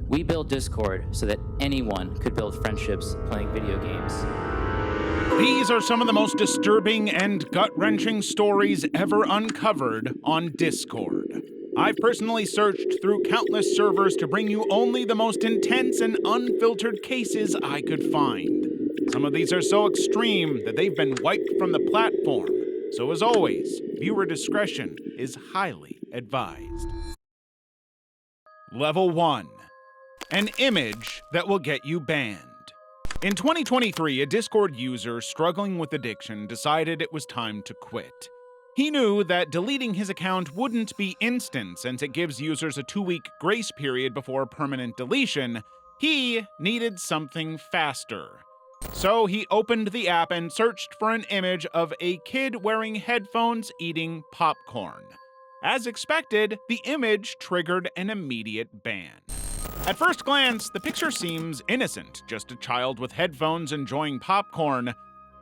We built Discord so that anyone could build friendships playing video games. These are some of the most disturbing and gut-wrenching stories ever uncovered on Discord. I've personally searched through countless servers to bring you only the most intense and unfiltered cases I could find. Some of these are so extreme that they've been wiped from the platform. So as always, viewer discretion is highly advised. Level 1. An image that will get you banned. In 2023, a Discord user struggling with addiction decided it was time to quit. He knew that deleting his account wouldn't be instant since it gives users a 2-week grace period before permanent deletion. He needed something faster. So he opened the app and searched for an image of a kid wearing headphones eating popcorn. As expected, the image triggered an immediate ban. At first glance, the picture seems innocent, just a child with headphones enjoying popcorn,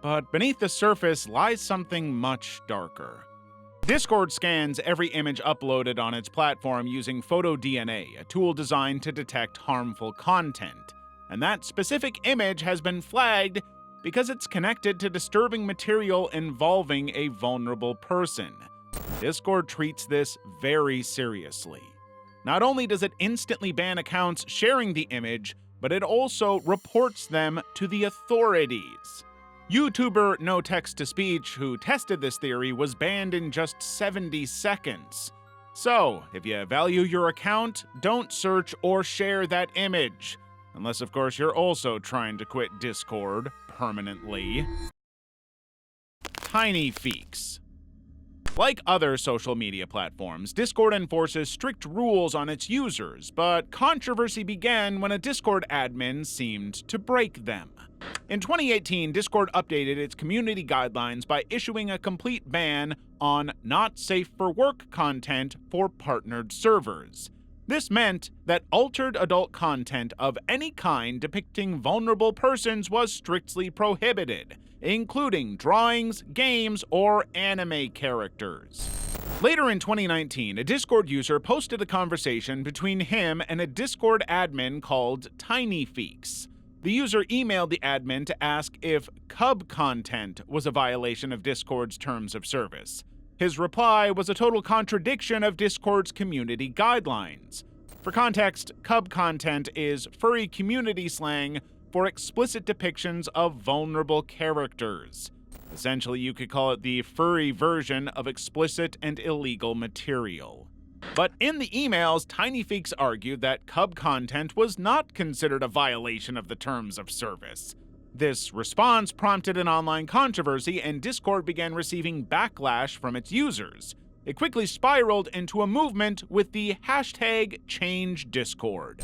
but beneath the surface lies something much darker. Discord scans every image uploaded on its platform using PhotoDNA, a tool designed to detect harmful content. And that specific image has been flagged because it's connected to disturbing material involving a vulnerable person. Discord treats this very seriously. Not only does it instantly ban accounts sharing the image, but it also reports them to the authorities. YouTuber No Text to Speech, who tested this theory, was banned in just 70 seconds. So, if you value your account, don't search or share that image. Unless, of course, you're also trying to quit Discord permanently. Tiny Feeks. Like other social media platforms, Discord enforces strict rules on its users, but controversy began when a Discord admin seemed to break them. In 2018, Discord updated its community guidelines by issuing a complete ban on not safe for work content for partnered servers. This meant that altered adult content of any kind depicting vulnerable persons was strictly prohibited, including drawings, games, or anime characters. Later in 2019, a Discord user posted a conversation between him and a Discord admin called Tiny Feeks. The user emailed the admin to ask if cub content was a violation of Discord's terms of service. His reply was a total contradiction of Discord's community guidelines. For context, cub content is furry community slang for explicit depictions of vulnerable characters. Essentially, you could call it the furry version of explicit and illegal material. But in the emails, Tiny Feeks argued that cub content was not considered a violation of the terms of service. This response prompted an online controversy, and Discord began receiving backlash from its users. It quickly spiraled into a movement with the hashtag #ChangeDiscord.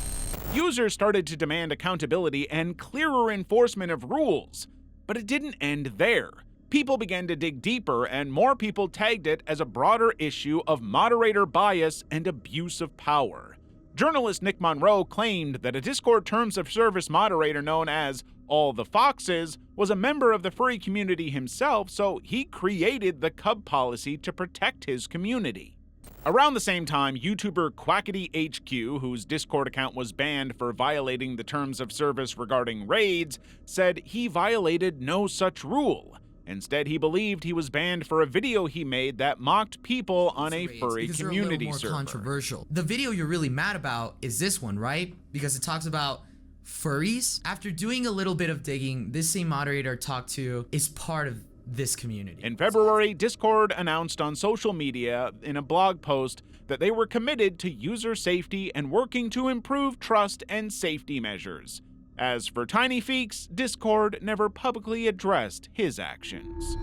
Users started to demand accountability and clearer enforcement of rules. But it didn't end there. People began to dig deeper, and more people tagged it as a broader issue of moderator bias and abuse of power. Journalist Nick Monroe claimed that a Discord terms of service moderator known as All the Foxes was a member of the furry community himself, so he created the cub policy to protect his community. Around the same time, YouTuber QuackityHQ, whose Discord account was banned for violating the terms of service regarding raids, said he violated no such rule. Instead, he believed he was banned for a video he made that mocked people on a furry community server. Controversial. The video you're really mad about is this one, right? Because it talks about furries. After doing a little bit of digging, this same moderator I talked to is part of this community. In February, Discord announced on social media in a blog post that they were committed to user safety and working to improve trust and safety measures. As for Tiny Feeks, Discord never publicly addressed his actions.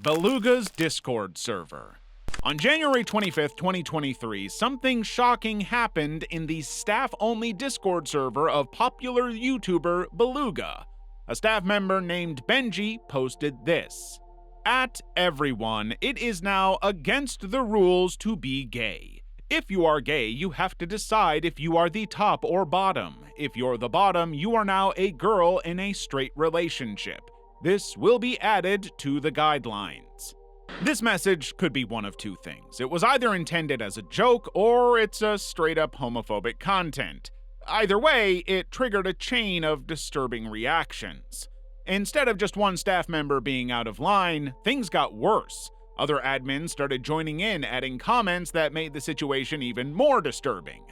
Beluga's Discord server. On January 25th, 2023, something shocking happened in the staff-only Discord server of popular YouTuber Beluga. A staff member named Benji posted this: "At everyone, it is now against the rules to be gay. If you are gay, you have to decide if you are the top or bottom. If you're the bottom, you are now a girl in a straight relationship. This will be added to the guidelines." This message could be one of two things. It was either intended as a joke, or it's a straight-up homophobic content. Either way, it triggered a chain of disturbing reactions. Instead of just one staff member being out of line, things got worse. Other admins started joining in, adding comments that made the situation even more disturbing.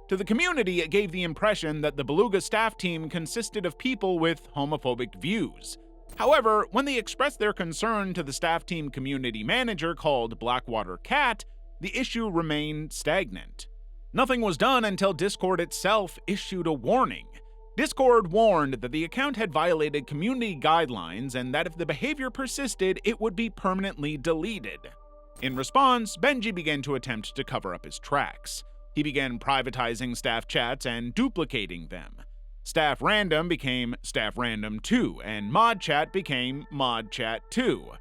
To the community, it gave the impression that the Beluga staff team consisted of people with homophobic views. However, when they expressed their concern to the staff team community manager called Blackwater Cat, the issue remained stagnant. Nothing was done until Discord itself issued a warning. Discord warned that the account had violated community guidelines and that if the behavior persisted, it would be permanently deleted. In response, Benji began to attempt to cover up his tracks. He began privatizing staff chats and duplicating them. Staff Random became Staff Random 2, and Mod Chat became Mod Chat 2.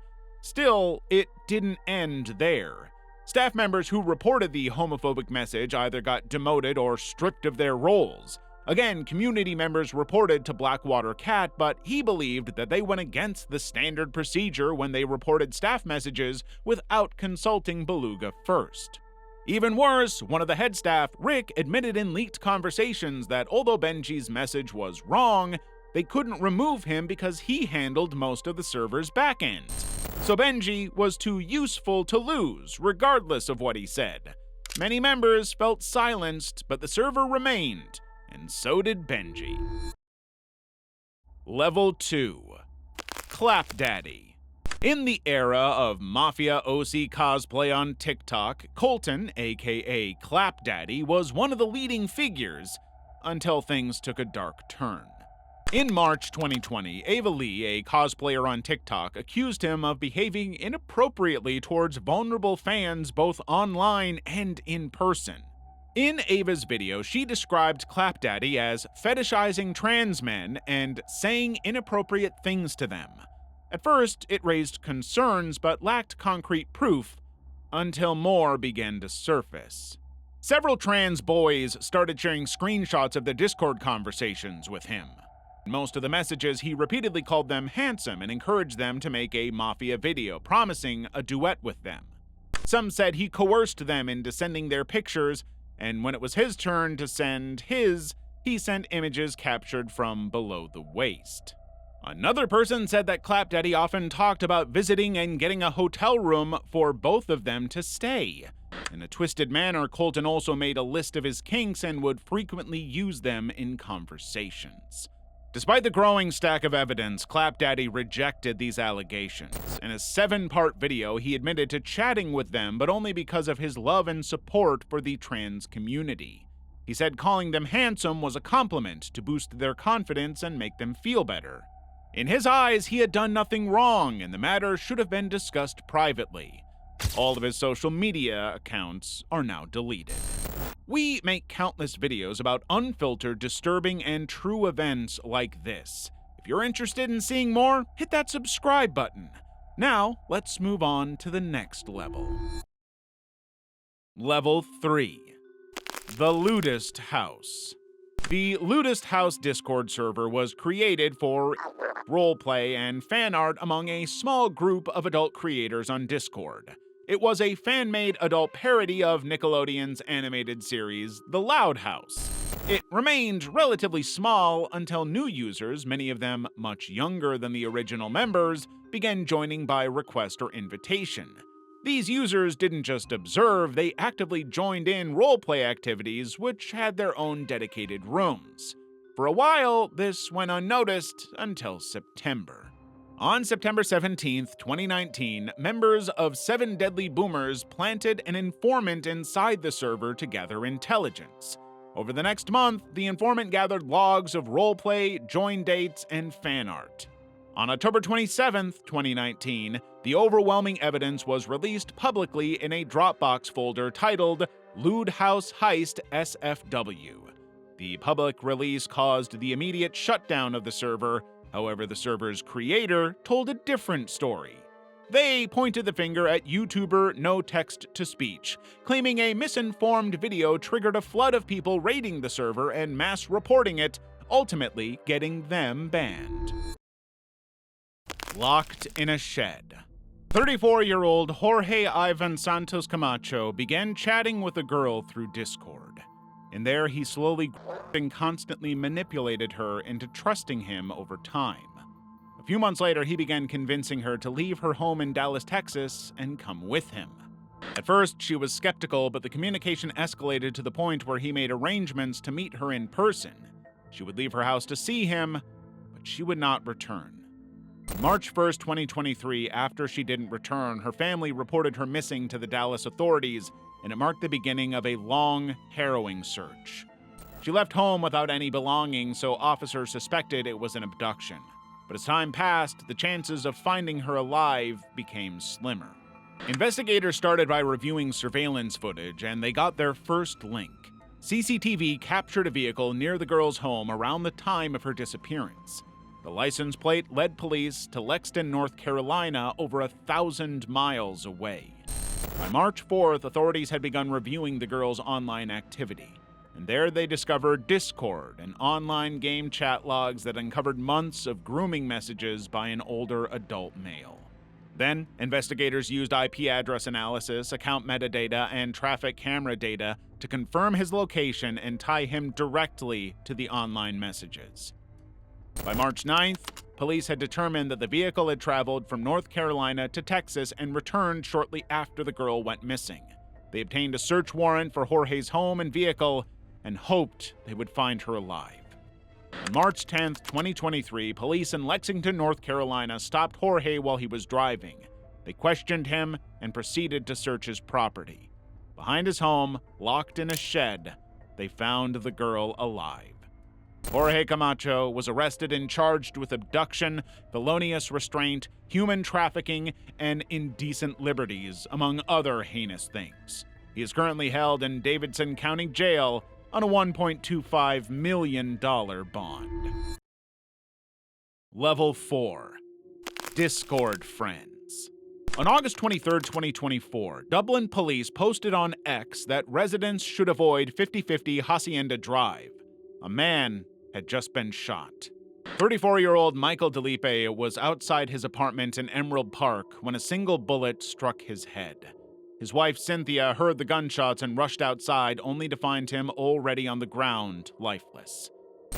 Still, it didn't end there. Staff members who reported the homophobic message either got demoted or stripped of their roles. Again, community members reported to Blackwater Cat, but he believed that they went against the standard procedure when they reported staff messages without consulting Beluga first. Even worse, one of the head staff, Rick, admitted in leaked conversations that although Benji's message was wrong, they couldn't remove him because he handled most of the server's backend. So Benji was too useful to lose, regardless of what he said. Many members felt silenced, but the server remained, and so did Benji. Level 2. Clap Daddy. In the era of Mafia OC cosplay on TikTok, Colton, aka Clap Daddy, was one of the leading figures, until things took a dark turn. In March 2020, Ava Lee, a cosplayer on TikTok, accused him of behaving inappropriately towards vulnerable fans both online and in person. In Ava's video, she described Clap Daddy as fetishizing trans men and saying inappropriate things to them. At first, it raised concerns but lacked concrete proof, until more began to surface. Several trans boys started sharing screenshots of their Discord conversations with him. In most of the messages, he repeatedly called them handsome and encouraged them to make a Mafia video, promising a duet with them. Some said he coerced them into sending their pictures, and when it was his turn to send his, he sent images captured from below the waist. Another person said that Clap Daddy often talked about visiting and getting a hotel room for both of them to stay. In a twisted manner, Colton also made a list of his kinks and would frequently use them in conversations. Despite the growing stack of evidence, Clap Daddy rejected these allegations. In a 7-part video, he admitted to chatting with them, but only because of his love and support for the trans community. He said calling them handsome was a compliment to boost their confidence and make them feel better. In his eyes, he had done nothing wrong, and the matter should have been discussed privately. All of his social media accounts are now deleted. We make countless videos about unfiltered, disturbing, and true events like this. If you're interested in seeing more, hit that subscribe button. Now, let's move on to the next level. Level 3. The Ludist House. The Ludist House Discord server was created for roleplay and fan art among a small group of adult creators on Discord. It was a fan-made adult parody of Nickelodeon's animated series, The Loud House. It remained relatively small until new users, many of them much younger than the original members, began joining by request or invitation. These users didn't just observe, they actively joined in roleplay activities which had their own dedicated rooms. For a while, this went unnoticed until September. On September 17th, 2019, members of 7 Deadly Boomers planted an informant inside the server to gather intelligence. Over the next month, the informant gathered logs of roleplay, join dates, and fan art. On October 27th, 2019, the overwhelming evidence was released publicly in a Dropbox folder titled Lewd House Heist SFW. The public release caused the immediate shutdown of the server. However, the server's creator told a different story. They pointed the finger at YouTuber No Text to Speech, claiming a misinformed video triggered a flood of people raiding the server and mass reporting it, ultimately getting them banned. Locked in a shed. 34-year-old Jorge Ivan Santos Camacho began chatting with a girl through Discord. And there he slowly and constantly manipulated her into trusting him over time. A few months later, he began convincing her to leave her home in Dallas, Texas, and come with him. At first, she was skeptical, but the communication escalated to the point where he made arrangements to meet her in person. She would leave her house to see him, but she would not return. On March 1st, 2023, after she didn't return, her family reported her missing to the Dallas authorities, and it marked the beginning of a long, harrowing search. She left home without any belongings, so officers suspected it was an abduction. But as time passed, the chances of finding her alive became slimmer. Investigators started by reviewing surveillance footage, and they got their first link. CCTV captured a vehicle near the girl's home around the time of her disappearance. The license plate led police to Lexington, North Carolina, over 1,000 miles away. By March 4th, authorities had begun reviewing the girl's online activity. And there they discovered Discord and online game chat logs that uncovered months of grooming messages by an older adult male. Then, investigators used IP address analysis, account metadata, and traffic camera data to confirm his location and tie him directly to the online messages. By March 9th, police had determined that the vehicle had traveled from North Carolina to Texas and returned shortly after the girl went missing. They obtained a search warrant for Jorge's home and vehicle and hoped they would find her alive. On March 10, 2023, police in Lexington, North Carolina stopped Jorge while he was driving. They questioned him and proceeded to search his property. Behind his home, locked in a shed, they found the girl alive. Jorge Camacho was arrested and charged with abduction, felonious restraint, human trafficking, and indecent liberties, among other heinous things. He is currently held in Davidson County Jail on a $1.25 million bond. Level 4. Discord Friends. On August 23, 2024, Dublin police posted on X that residents should avoid 5050 Hacienda Drive. A man had just been shot. 34-year-old Michael DeLipe was outside his apartment in Emerald Park when a single bullet struck his head. His wife, Cynthia, heard the gunshots and rushed outside, only to find him already on the ground, lifeless.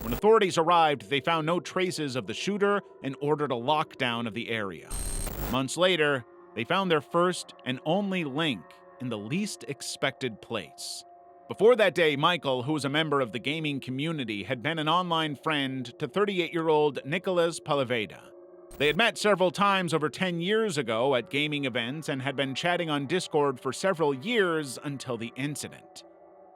When authorities arrived, they found no traces of the shooter and ordered a lockdown of the area. Months later, they found their first and only link in the least expected place. Before that day, Michael, who was a member of the gaming community, had been an online friend to 38-year-old Nicholas Palaveda. They had met several times over 10 years ago at gaming events and had been chatting on Discord for several years until the incident.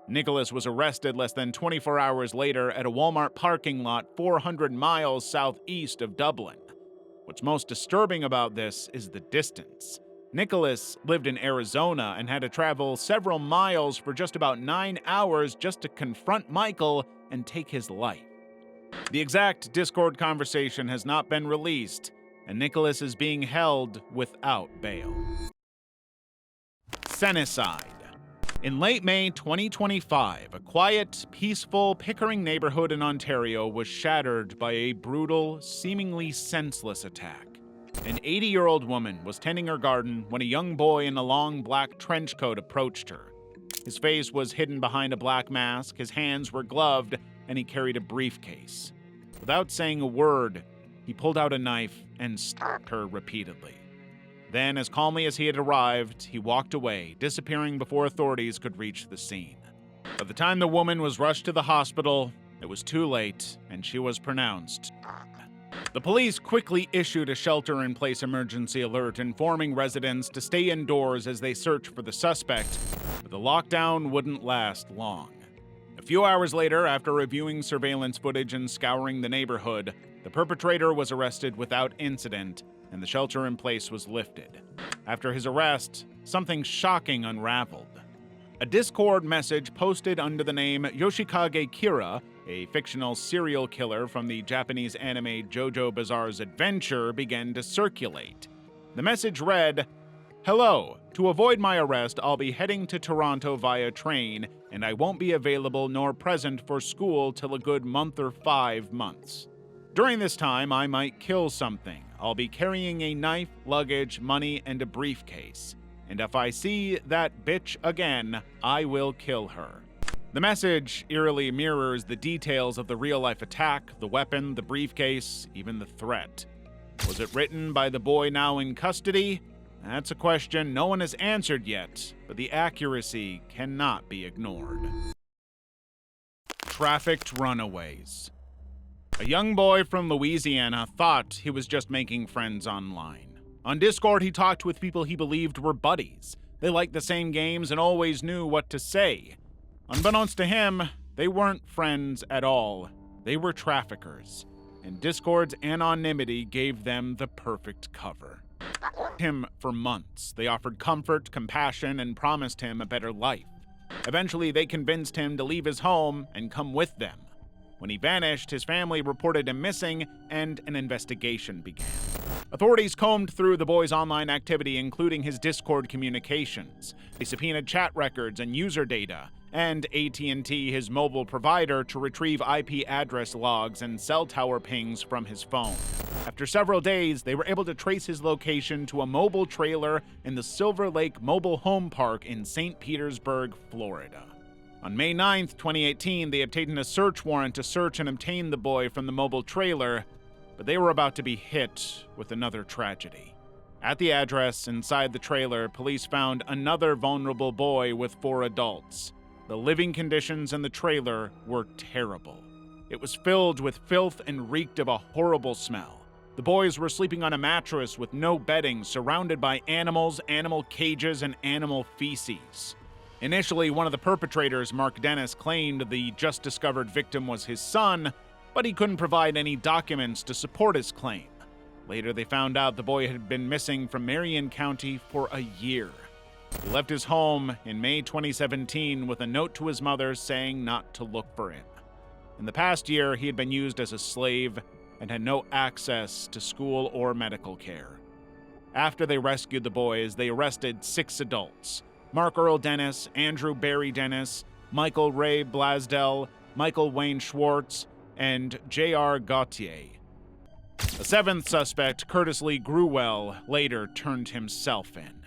Nicholas was arrested less than 24 hours later at a Walmart parking lot 400 miles southeast of Dublin. What's most disturbing about this is the distance. Nicholas lived in Arizona and had to travel several miles for just about 9 hours just to confront Michael and take his life. The exact Discord conversation has not been released, and Nicholas is being held without bail. Senicide. In late May 2025, a quiet, peaceful Pickering neighborhood in Ontario was shattered by a brutal, seemingly senseless attack. An 80-year-old woman was tending her garden when a young boy in a long black trench coat approached her. His face was hidden behind a black mask, his hands were gloved, and he carried a briefcase. Without saying a word, he pulled out a knife and stabbed her repeatedly. Then, as calmly as he had arrived, he walked away, disappearing before authorities could reach the scene. By the time the woman was rushed to the hospital, it was too late, and she was pronounced dead. The police quickly issued a shelter-in-place emergency alert, informing residents to stay indoors as they searched for the suspect, but the lockdown wouldn't last long. A few hours later, after reviewing surveillance footage and scouring the neighborhood, the perpetrator was arrested without incident, and the shelter-in-place was lifted. After his arrest, something shocking unraveled. A Discord message posted under the name Yoshikage Kira, a fictional serial killer from the Japanese anime JoJo Bizarre's Adventure, began to circulate. The message read, "Hello. To avoid my arrest, I'll be heading to Toronto via train, and I won't be available nor present for school till a good month or 5 months. During this time, I might kill something. I'll be carrying a knife, luggage, money, and a briefcase. And if I see that bitch again, I will kill her. The message eerily mirrors the details of the real-life attack, the weapon, the briefcase, even the threat. Was it written by the boy now in custody? That's a question no one has answered yet, but the accuracy cannot be ignored. Trafficked runaways. A young boy from Louisiana thought he was just making friends online. On Discord, he talked with people he believed were buddies. They liked the same games and always knew what to say. Unbeknownst to him, they weren't friends at all. They were traffickers, and Discord's anonymity gave them the perfect cover. Him for months. They offered comfort, compassion, and promised him a better life. Eventually, they convinced him to leave his home and come with them. When he vanished, his family reported him missing, and an investigation began. Authorities combed through the boy's online activity, including his Discord communications. They subpoenaed chat records and user data, and AT&T, his mobile provider, to retrieve IP address logs and cell tower pings from his phone. After several days, they were able to trace his location to a mobile trailer in the Silver Lake Mobile Home Park in St. Petersburg, Florida. On May 9, 2018, they obtained a search warrant to search and obtain the boy from the mobile trailer, but they were about to be hit with another tragedy. At the address inside the trailer, police found another vulnerable boy with 4 adults. The living conditions in the trailer were terrible. It was filled with filth and reeked of a horrible smell. The boys were sleeping on a mattress with no bedding, surrounded by animals, animal cages, and animal feces. Initially, one of the perpetrators, Mark Dennis, claimed the just-discovered victim was his son, but he couldn't provide any documents to support his claim. Later, they found out the boy had been missing from Marion County for a year. He left his home in May 2017 with a note to his mother saying not to look for him. In the past year, he had been used as a slave and had no access to school or medical care. After they rescued the boys, they arrested 6 adults: Mark Earl Dennis, Andrew Barry Dennis, Michael Ray Blasdell, Michael Wayne Schwartz, and J.R. Gautier. The 7th suspect, Curtis Lee Gruwell, later turned himself in.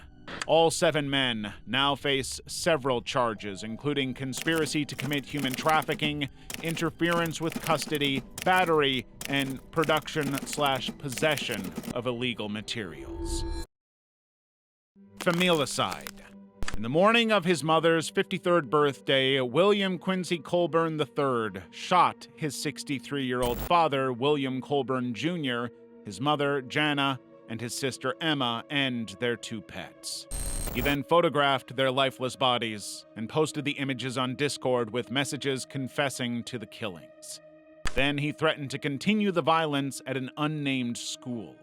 All 7 men now face several charges, including conspiracy to commit human trafficking, interference with custody, battery, and production/possession of illegal materials. Familicide. In the morning of his mother's 53rd birthday, William Quincy Colburn III shot his 63-year-old father, William Colburn Jr., his mother, Jana, and his sister, Emma, and their 2 pets. He then photographed their lifeless bodies and posted the images on Discord with messages confessing to the killings. Then he threatened to continue the violence at an unnamed school.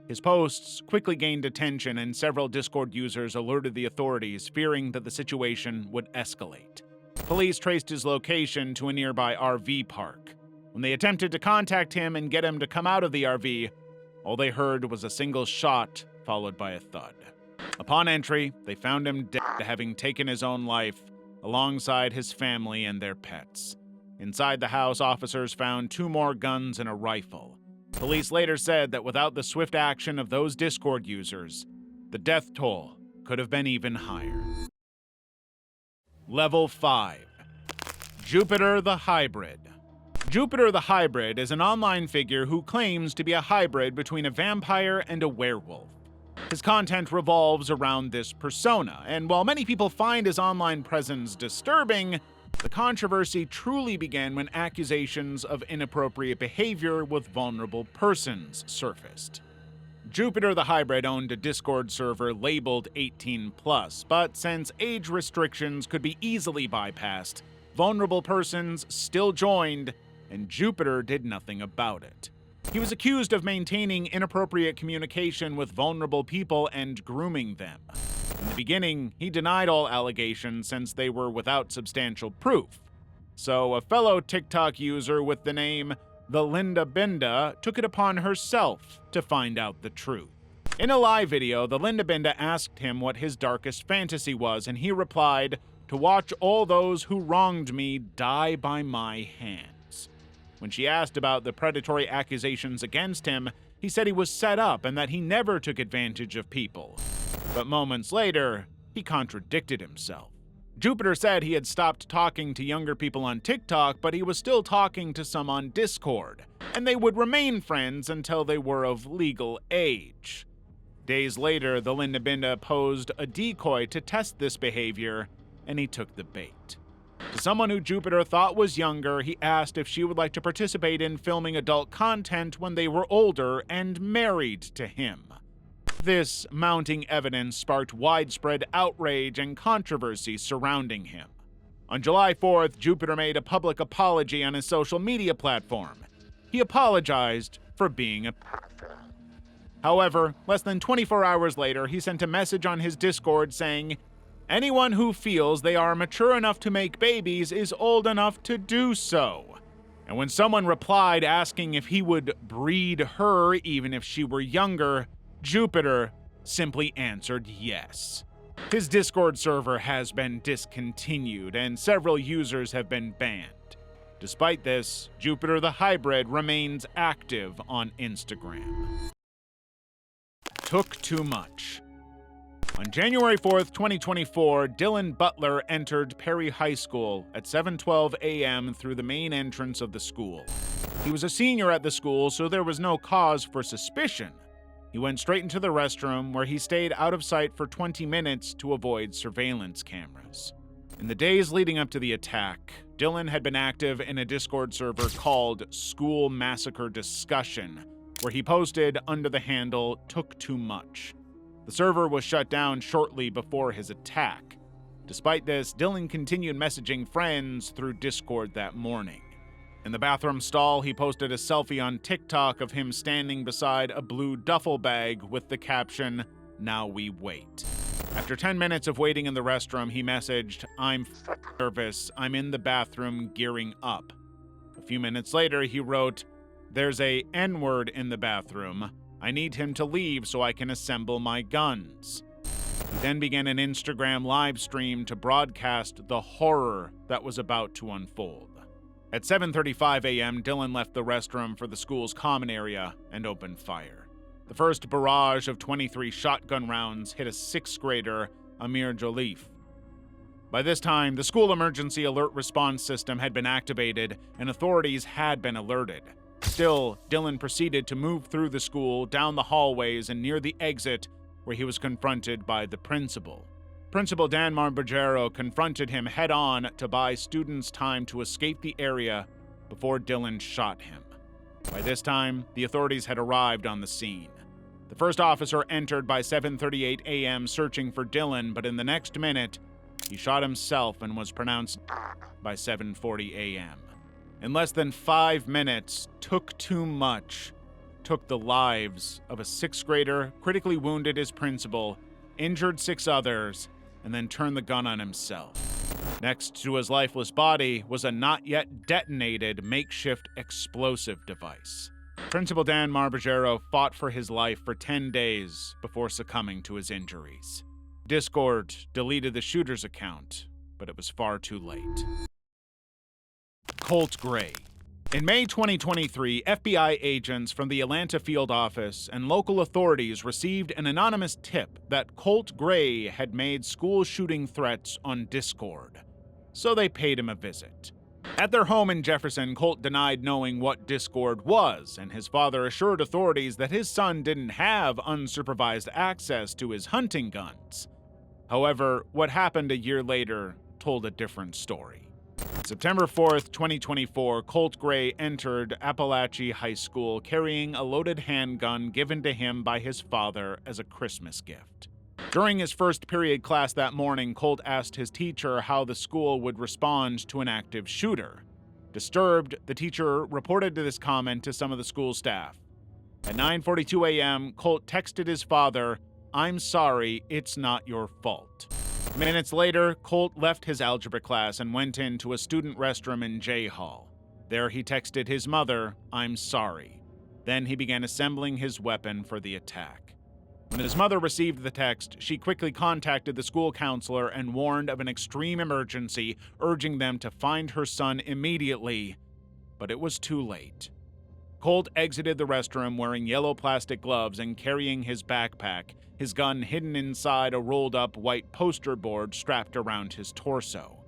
His posts quickly gained attention, and several Discord users alerted the authorities, fearing that the situation would escalate. Police traced his location to a nearby RV park. When they attempted to contact him and get him to come out of the RV, all they heard was a single shot, followed by a thud. Upon entry, they found him dead, having taken his own life, alongside his family and their pets. Inside the house, officers found 2 more guns and a rifle. Police later said that without the swift action of those Discord users, the death toll could have been even higher. Level 5. Jupiter the Hybrid. Jupiter the Hybrid is an online figure who claims to be a hybrid between a vampire and a werewolf. His content revolves around this persona, and while many people find his online presence disturbing, the controversy truly began when accusations of inappropriate behavior with vulnerable persons surfaced. Jupiter the Hybrid owned a Discord server labeled 18+, but since age restrictions could be easily bypassed, vulnerable persons still joined, and Jupiter did nothing about it. He was accused of maintaining inappropriate communication with vulnerable people and grooming them. In the beginning, he denied all allegations since they were without substantial proof. So a fellow TikTok user with the name The Linda Binda took it upon herself to find out the truth. In a live video, the Linda Binda asked him what his darkest fantasy was, and he replied, "To watch all those who wronged me die by my hands." When she asked about the predatory accusations against him, he said he was set up and that he never took advantage of people. But moments later, he contradicted himself. Jupiter said he had stopped talking to younger people on TikTok, but he was still talking to some on Discord, and they would remain friends until they were of legal age. Days later, the Linda Binda posed a decoy to test this behavior, and he took the bait. To someone who Jupiter thought was younger, he asked if she would like to participate in filming adult content when they were older and married to him. This mounting evidence sparked widespread outrage and controversy surrounding him. On July 4th, Jupiter made a public apology on his social media platform. He apologized for being a pedophile. However, less than 24 hours later, he sent a message on his Discord saying, "Anyone who feels they are mature enough to make babies is old enough to do so." And when someone replied asking if he would breed her even if she were younger, Jupiter simply answered yes. His Discord server has been discontinued and several users have been banned. Despite this, Jupiter the Hybrid remains active on Instagram. Took too much. On January 4th, 2024, Dylan Butler entered Perry High School at 7:12 a.m. through the main entrance of the school. He was a senior at the school, so there was no cause for suspicion. He went straight into the restroom, where he stayed out of sight for 20 minutes to avoid surveillance cameras. In the days leading up to the attack, Dylan had been active in a Discord server called School Massacre Discussion, where he posted under the handle "Took Too Much." The server was shut down shortly before his attack. Despite this, Dylan continued messaging friends through Discord that morning. In the bathroom stall, he posted a selfie on TikTok of him standing beside a blue duffel bag with the caption, "Now we wait." After 10 minutes of waiting in the restroom, he messaged, "I'm nervous. I'm in the bathroom gearing up." A few minutes later, he wrote, "There's a N-word in the bathroom. I need him to leave so I can assemble my guns." He then began an Instagram live stream to broadcast the horror that was about to unfold. At 7:35 a.m., Dylan left the restroom for the school's common area and opened fire. The first barrage of 23 shotgun rounds hit a 6th grader, Amir Joliffe. By this time, the school emergency alert response system had been activated and authorities had been alerted. Still, Dylan proceeded to move through the school, down the hallways, and near the exit, where he was confronted by the principal. Principal Dan Marbagero confronted him head-on to buy students time to escape the area before Dylan shot him. By this time, the authorities had arrived on the scene. The first officer entered by 7:38 a.m. searching for Dylan, but in the next minute, he shot himself and was pronounced dead by 7:40 a.m. In less than 5 minutes, Took Too Much took the lives of a 6th grader, critically wounded his principal, injured 6 others, and then turned the gun on himself. Next to his lifeless body was a not yet detonated makeshift explosive device. Principal Dan Marbagero fought for his life for 10 days before succumbing to his injuries. Discord deleted the shooter's account, but it was far too late. Colt Gray. In May 2023, FBI agents from the Atlanta field office and local authorities received an anonymous tip that Colt Gray had made school shooting threats on Discord, so they paid him a visit. At their home in Jefferson, Colt denied knowing what Discord was, and his father assured authorities that his son didn't have unsupervised access to his hunting guns. However, what happened a year later told a different story. September 4th, 2024, Colt Gray entered Appalachia High School carrying a loaded handgun given to him by his father as a Christmas gift. During his first period class that morning, Colt asked his teacher how the school would respond to an active shooter. Disturbed, the teacher reported this comment to some of the school staff. At 9:42 a.m., Colt texted his father, "I'm sorry, it's not your fault." Minutes later, Colt left his algebra class and went into a student restroom in J Hall. There he texted his mother, "I'm sorry." Then he began assembling his weapon for the attack. When his mother received the text, she quickly contacted the school counselor and warned of an extreme emergency, urging them to find her son immediately. but it was too late. Colt exited the restroom wearing yellow plastic gloves and carrying his backpack, his gun hidden inside a rolled-up white poster board strapped around his torso.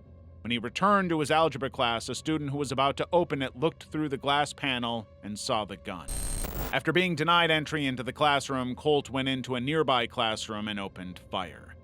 When he returned to his algebra class, a student who was about to open it looked through the glass panel and saw the gun. After being denied entry into the classroom, Colt went into a nearby classroom and opened fire.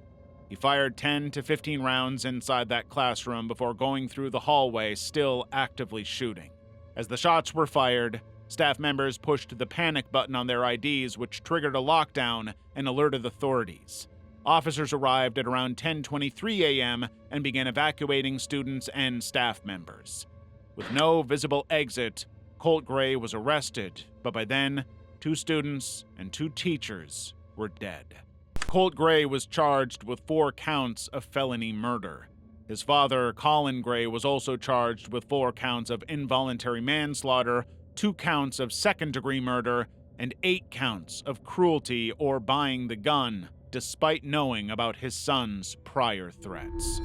He fired 10 to 15 rounds inside that classroom before going through the hallway, still actively shooting. As the shots were fired, staff members pushed the panic button on their IDs, which triggered a lockdown and alerted authorities. Officers arrived at around 10:23 a.m. and began evacuating students and staff members. With no visible exit, Colt Gray was arrested, but by then, 2 students and 2 teachers were dead. Colt Gray was charged with 4 counts of felony murder. His father, Colin Gray, was also charged with 4 counts of involuntary manslaughter, 2 counts of second-degree murder, and 8 counts of cruelty or buying the gun, despite knowing about his son's prior threats.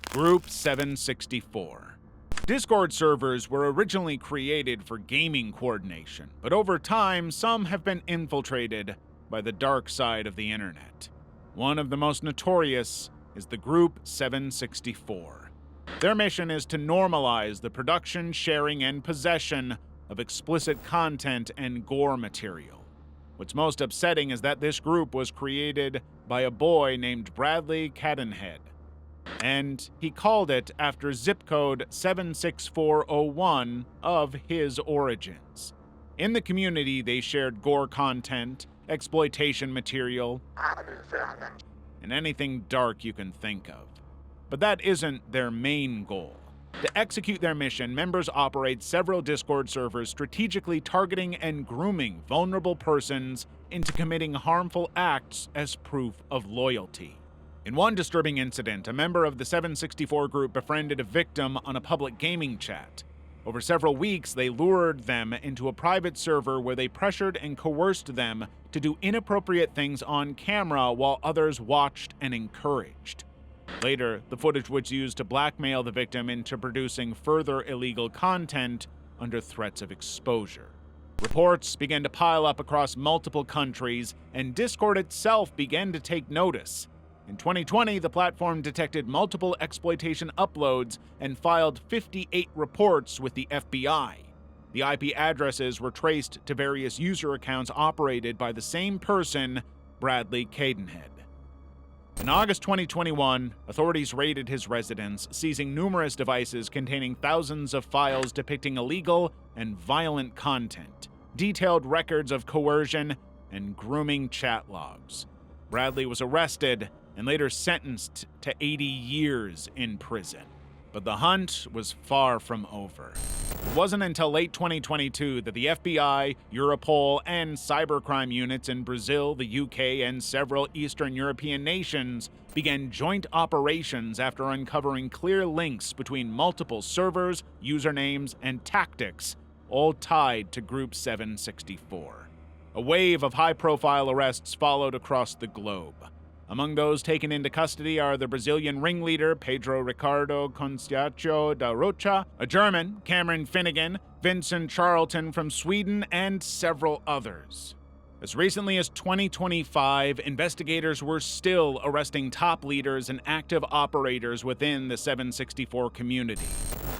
Group 764. Discord servers were originally created for gaming coordination, but over time, some have been infiltrated by the dark side of the internet. One of the most notorious is the Group 764. Their mission is to normalize the production, sharing, and possession of explicit content and gore material. What's most upsetting is that this group was created by a boy named Bradley Cadenhead, and he called it after zip code 76401 of his origins. In the community, they shared gore content, exploitation material, and anything dark you can think of. But that isn't their main goal. To execute their mission, members operate several Discord servers strategically targeting and grooming vulnerable persons into committing harmful acts as proof of loyalty. In one disturbing incident, a member of the 764 group befriended a victim on a public gaming chat. Over several weeks, they lured them into a private server where they pressured and coerced them to do inappropriate things on camera while others watched and encouraged. Later, the footage was used to blackmail the victim into producing further illegal content under threats of exposure. Reports began to pile up across multiple countries, and Discord itself began to take notice. In 2020, the platform detected multiple exploitation uploads and filed 58 reports with the FBI. The IP addresses were traced to various user accounts operated by the same person, Bradley Cadenhead. In August 2021, authorities raided his residence, seizing numerous devices containing thousands of files depicting illegal and violent content, detailed records of coercion, and grooming chat logs. Bradley was arrested and later sentenced to 80 years in prison. But the hunt was far from over. It wasn't until late 2022 that the FBI, Europol, and cybercrime units in Brazil, the UK, and several Eastern European nations began joint operations after uncovering clear links between multiple servers, usernames, and tactics, all tied to Group 764. A wave of high-profile arrests followed across the globe. Among those taken into custody are the Brazilian ringleader Pedro Ricardo Conceição da Rocha, a German, Cameron Finnegan, Vincent Charlton from Sweden, and several others. As recently as 2025, investigators were still arresting top leaders and active operators within the 764 community.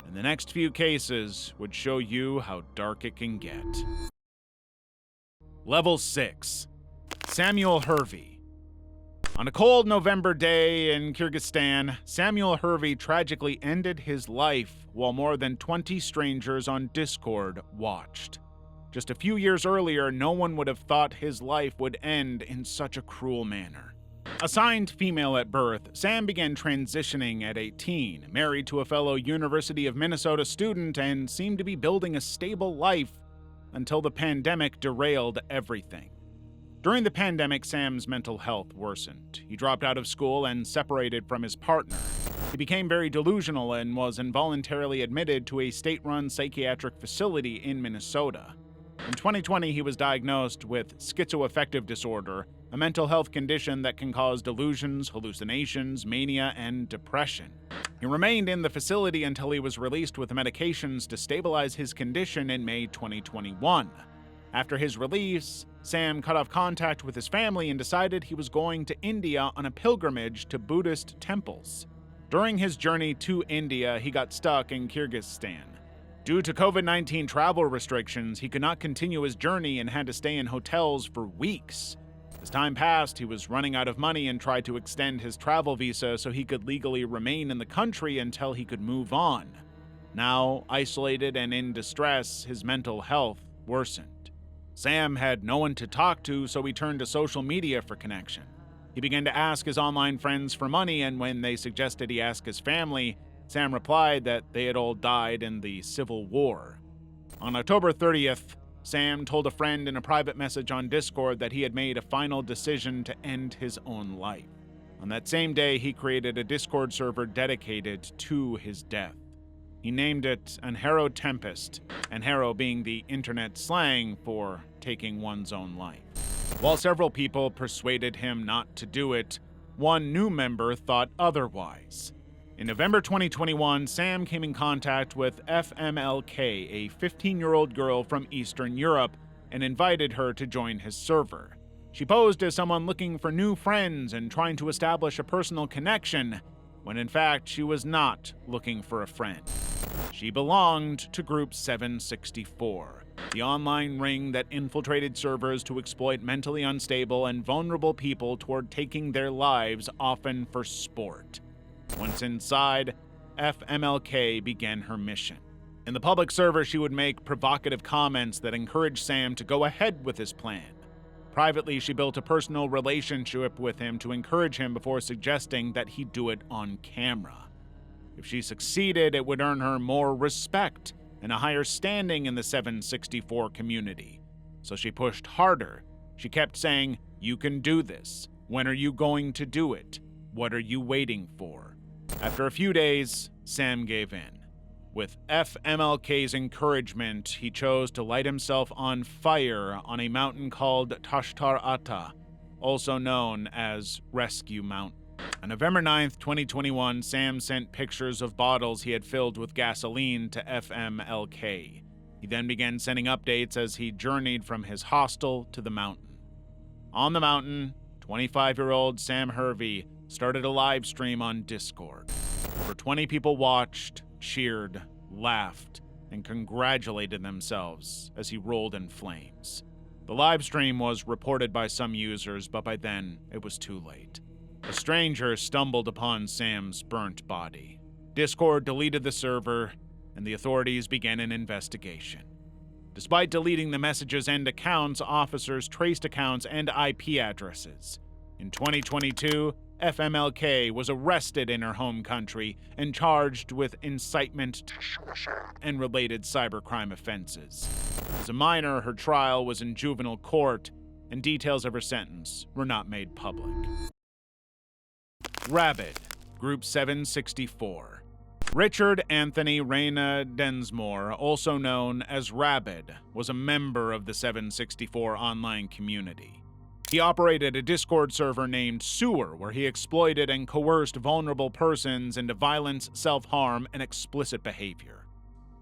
And the next few cases would show you how dark it can get. Level 6. Samuel Hervey. On a cold November day in Kyrgyzstan, Samuel Hervey tragically ended his life while more than 20 strangers on Discord watched. Just a few years earlier, no one would have thought his life would end in such a cruel manner. Assigned female at birth, Sam began transitioning at 18, married to a fellow University of Minnesota student, and seemed to be building a stable life until the pandemic derailed everything. During the pandemic, Sam's mental health worsened. He dropped out of school and separated from his partner. He became very delusional and was involuntarily admitted to a state-run psychiatric facility in Minnesota. In 2020, he was diagnosed with schizoaffective disorder, a mental health condition that can cause delusions, hallucinations, mania, and depression. He remained in the facility until he was released with medications to stabilize his condition in May 2021. After his release, Sam cut off contact with his family and decided he was going to India on a pilgrimage to Buddhist temples. During his journey to India, he got stuck in Kyrgyzstan. Due to COVID-19 travel restrictions, he could not continue his journey and had to stay in hotels for weeks. As time passed, he was running out of money and tried to extend his travel visa so he could legally remain in the country until he could move on. Now, isolated and in distress, his mental health worsened. Sam had no one to talk to, so he turned to social media for connection. He began to ask his online friends for money, and when they suggested he ask his family, Sam replied that they had all died in the Civil War. On October 30th, Sam told a friend in a private message on Discord that he had made a final decision to end his own life. On that same day, he created a Discord server dedicated to his death. He named it Anhero Tempest, Anhero being the internet slang for taking one's own life. While several people persuaded him not to do it, one new member thought otherwise. In November 2021, Sam came in contact with FMLK, a 15-year-old girl from Eastern Europe, and invited her to join his server. She posed as someone looking for new friends and trying to establish a personal connection, when in fact she was not looking for a friend. She belonged to Group 764, the online ring that infiltrated servers to exploit mentally unstable and vulnerable people toward taking their lives, often for sport. Once inside, FMLK began her mission. In the public server, she would make provocative comments that encouraged Sam to go ahead with his plan. Privately, she built a personal relationship with him to encourage him before suggesting that he do it on camera. If she succeeded, it would earn her more respect and a higher standing in the 764 community. So she pushed harder. She kept saying, "You can do this. When are you going to do it? What are you waiting for?" After a few days, Sam gave in. With FMLK's encouragement, he chose to light himself on fire on a mountain called Tashtar Ata, also known as Rescue Mountain. On November 9th, 2021, Sam sent pictures of bottles he had filled with gasoline to FMLK. He then began sending updates as he journeyed from his hostel to the mountain. On the mountain, 25-year-old Sam Hervey started a live stream on Discord. Over 20 people watched, cheered, laughed, and congratulated themselves as he rolled in flames. The live stream was reported by some users, but by then it was too late. A stranger stumbled upon Sam's burnt body. Discord deleted the server, and the authorities began an investigation. Despite deleting the messages and accounts, officers traced accounts and IP addresses. In 2022, FMLK was arrested in her home country and charged with incitement to suicide and related cybercrime offenses. As a minor, her trial was in juvenile court, and details of her sentence were not made public. Rabid, Group 764. Richard Anthony Reyna Densmore, also known as Rabid, was a member of the 764 online community. He operated a Discord server named Sewer, where he exploited and coerced vulnerable persons into violence, self-harm, and explicit behavior.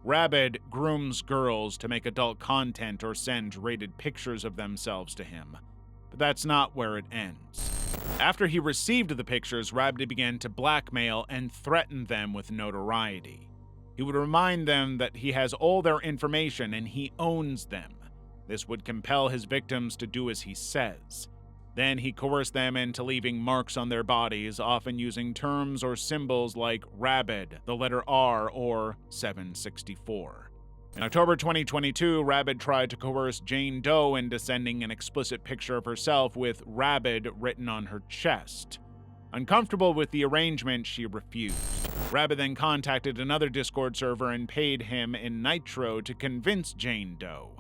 Rabid grooms girls to make adult content or send rated pictures of themselves to him. But that's not where it ends. After he received the pictures, Rabid began to blackmail and threaten them with notoriety. He would remind them that he has all their information and he owns them. This would compel his victims to do as he says. Then he coerced them into leaving marks on their bodies, often using terms or symbols like Rabid, the letter R, or 764. In October 2022, Rabid tried to coerce Jane Doe into sending an explicit picture of herself with Rabid written on her chest. Uncomfortable with the arrangement, she refused. Rabid then contacted another Discord server and paid him in Nitro to convince Jane Doe.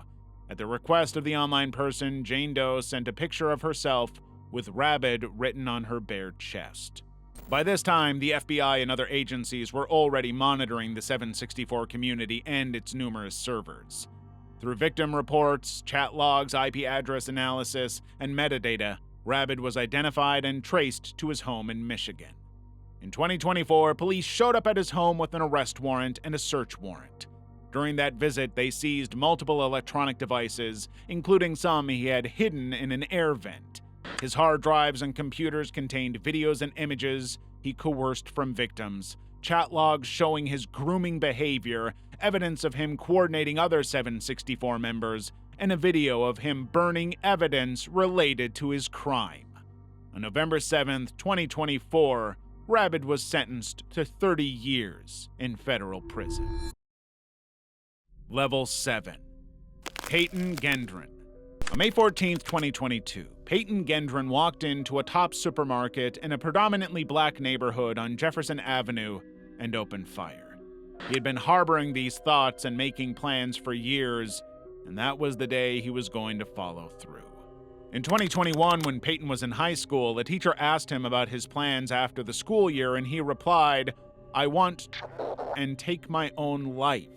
At the request of the online person, Jane Doe sent a picture of herself with Rabid written on her bare chest. By this time, the FBI and other agencies were already monitoring the 764 community and its numerous servers. Through victim reports, chat logs, IP address analysis, and metadata, Rabid was identified and traced to his home in Michigan. In 2024, police showed up at his home with an arrest warrant and a search warrant. During that visit, they seized multiple electronic devices, including some he had hidden in an air vent. His hard drives and computers contained videos and images he coerced from victims, chat logs showing his grooming behavior, evidence of him coordinating other 764 members, and a video of him burning evidence related to his crime. On November 7, 2024, Rabid was sentenced to 30 years in federal prison. Level 7. Peyton Gendron. On May 14, 2022, Peyton Gendron walked into a Tops supermarket in a predominantly black neighborhood on Jefferson Avenue and opened fire. He had been harboring these thoughts and making plans for years, and that was the day he was going to follow through. In 2021, when Peyton was in high school, a teacher asked him about his plans after the school year, and he replied, "I want and take my own life."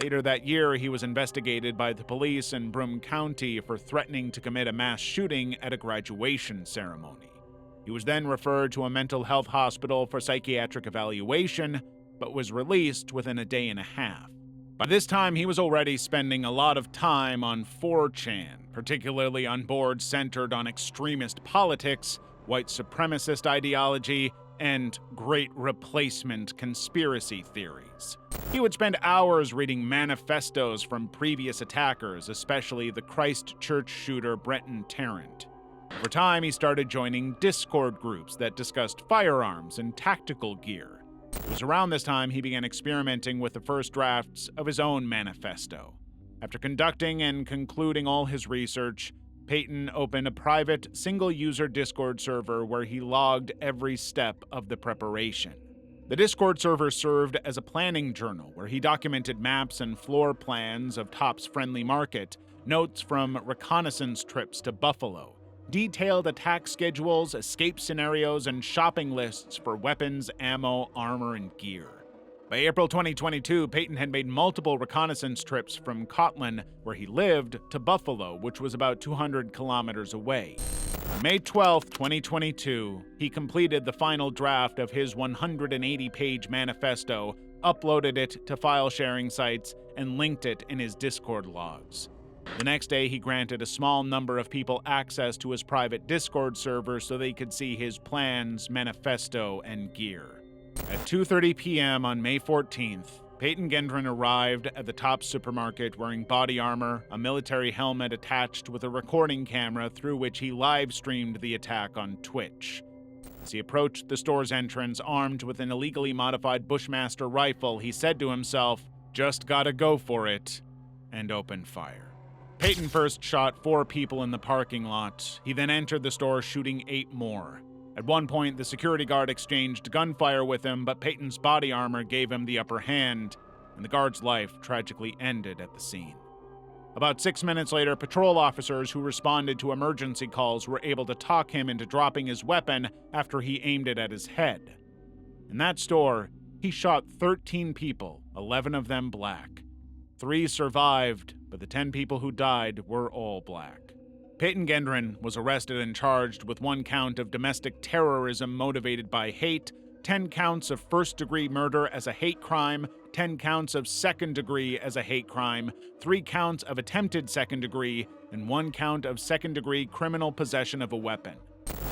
Later that year, he was investigated by the police in Broome County for threatening to commit a mass shooting at a graduation ceremony. He was then referred to a mental health hospital for psychiatric evaluation, but was released within a day and a half. By this time, he was already spending a lot of time on 4chan, particularly on boards centered on extremist politics, white supremacist ideology, and Great Replacement conspiracy theories. He would spend hours reading manifestos from previous attackers, especially the Christchurch shooter Brenton Tarrant. Over time, he started joining Discord groups that discussed firearms and tactical gear. It was around this time he began experimenting with the first drafts of his own manifesto. After conducting and concluding all his research, Peyton opened a private, single-user Discord server where he logged every step of the preparation. The Discord server served as a planning journal where he documented maps and floor plans of Tops Friendly Market, notes from reconnaissance trips to Buffalo, detailed attack schedules, escape scenarios, and shopping lists for weapons, ammo, armor, and gear. By April 2022, Peyton had made multiple reconnaissance trips from Kotlin, where he lived, to Buffalo, which was about 200 kilometers away. On May 12, 2022, he completed the final draft of his 180-page manifesto, uploaded it to file-sharing sites, and linked it in his Discord logs. The next day, he granted a small number of people access to his private Discord server so they could see his plans, manifesto, and gear. At 2:30 p.m. on May 14th, Peyton Gendron arrived at the Tops supermarket wearing body armor, a military helmet attached with a recording camera through which he live-streamed the attack on Twitch. As he approached the store's entrance armed with an illegally modified Bushmaster rifle, he said to himself, "Just gotta go for it," and opened fire. Peyton first shot 4 people in the parking lot. He then entered the store shooting 8 more. At one point, the security guard exchanged gunfire with him, but Peyton's body armor gave him the upper hand, and the guard's life tragically ended at the scene. About 6 minutes later, patrol officers who responded to emergency calls were able to talk him into dropping his weapon after he aimed it at his head. In that store, he shot 13 people, 11 of them black. 3 survived, but the 10 people who died were all black. Peyton Gendron was arrested and charged with 1 count of domestic terrorism motivated by hate, 10 counts of first-degree murder as a hate crime, 10 counts of second-degree as a hate crime, 3 counts of attempted second-degree, and 1 count of second-degree criminal possession of a weapon.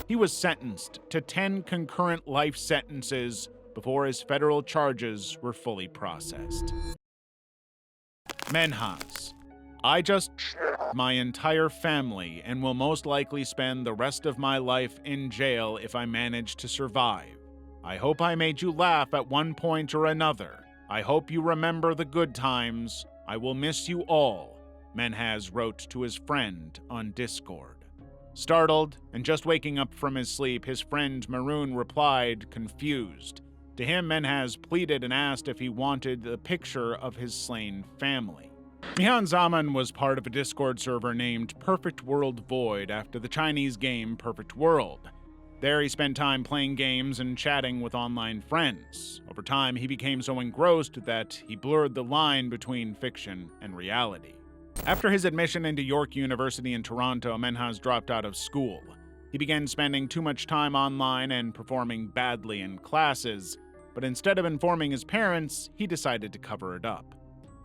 He was sentenced to 10 concurrent life sentences before his federal charges were fully processed. Menhaz. I just my entire family and will most likely spend the rest of my life in jail if I manage to survive. I hope I made you laugh at one point or another. I hope you remember the good times. I will miss you all, Menhaz wrote to his friend on Discord. Startled and just waking up from his sleep, his friend Maroon replied, confused. To him, Menhaz pleaded and asked if he wanted a picture of his slain family. Mihan Zaman was part of a Discord server named Perfect World Void after the Chinese game Perfect World. There he spent time playing games and chatting with online friends. Over time, he became so engrossed that he blurred the line between fiction and reality. After his admission into York University in Toronto, Menhaz dropped out of school. He began spending too much time online and performing badly in classes, but instead of informing his parents, he decided to cover it up.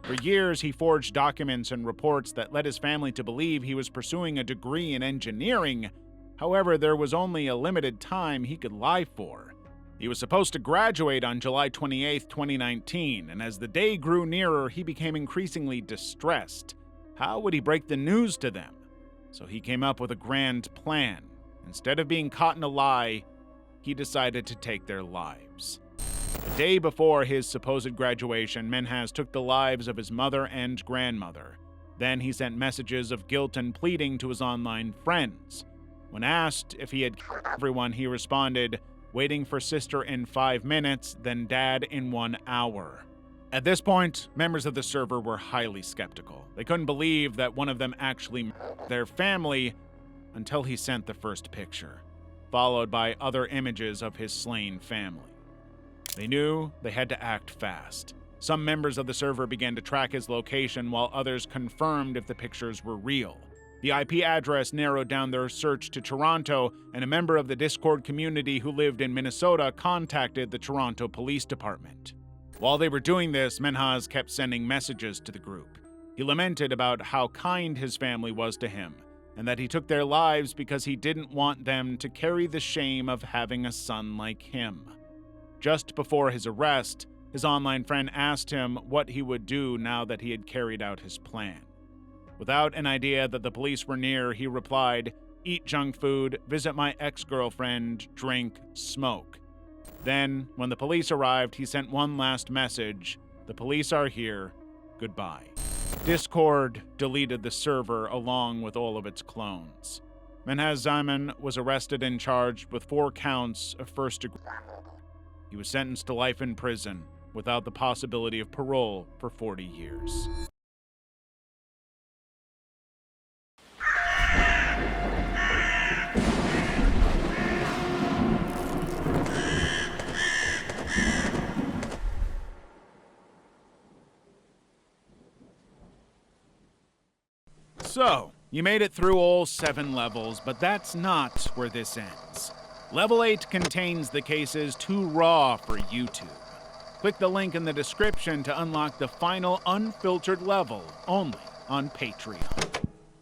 For years, he forged documents and reports that led his family to believe he was pursuing a degree in engineering. However, there was only a limited time he could lie for. He was supposed to graduate on July 28, 2019, and as the day grew nearer, he became increasingly distressed. How would he break the news to them? So he came up with a grand plan. Instead of being caught in a lie, he decided to take their lives. The day before his supposed graduation, Menhaz took the lives of his mother and grandmother. Then he sent messages of guilt and pleading to his online friends. When asked if he had killed everyone, he responded, "Waiting for sister in 5 minutes, then dad in 1 hour." At this point, members of the server were highly skeptical. They couldn't believe that one of them actually murdered their family until he sent the first picture, followed by other images of his slain family. They knew they had to act fast. Some members of the server began to track his location while others confirmed if the pictures were real. The IP address narrowed down their search to Toronto, and a member of the Discord community who lived in Minnesota contacted the Toronto Police Department. While they were doing this, Menhaz kept sending messages to the group. He lamented about how kind his family was to him, and that he took their lives because he didn't want them to carry the shame of having a son like him. Just before his arrest, his online friend asked him what he would do now that he had carried out his plan. Without an idea that the police were near, he replied, "Eat junk food, visit my ex-girlfriend, drink, smoke." Then, when the police arrived, he sent one last message, "The police are here, goodbye." Discord deleted the server along with all of its clones. Menhaz Zaman was arrested and charged with 4 counts of first-degree murder. He was sentenced to life in prison without the possibility of parole for 40 years. So, you made it through all 7 levels, but that's not where this ends. Level 8 contains the cases too raw for YouTube. Click the link in the description to unlock the final unfiltered level, only on Patreon.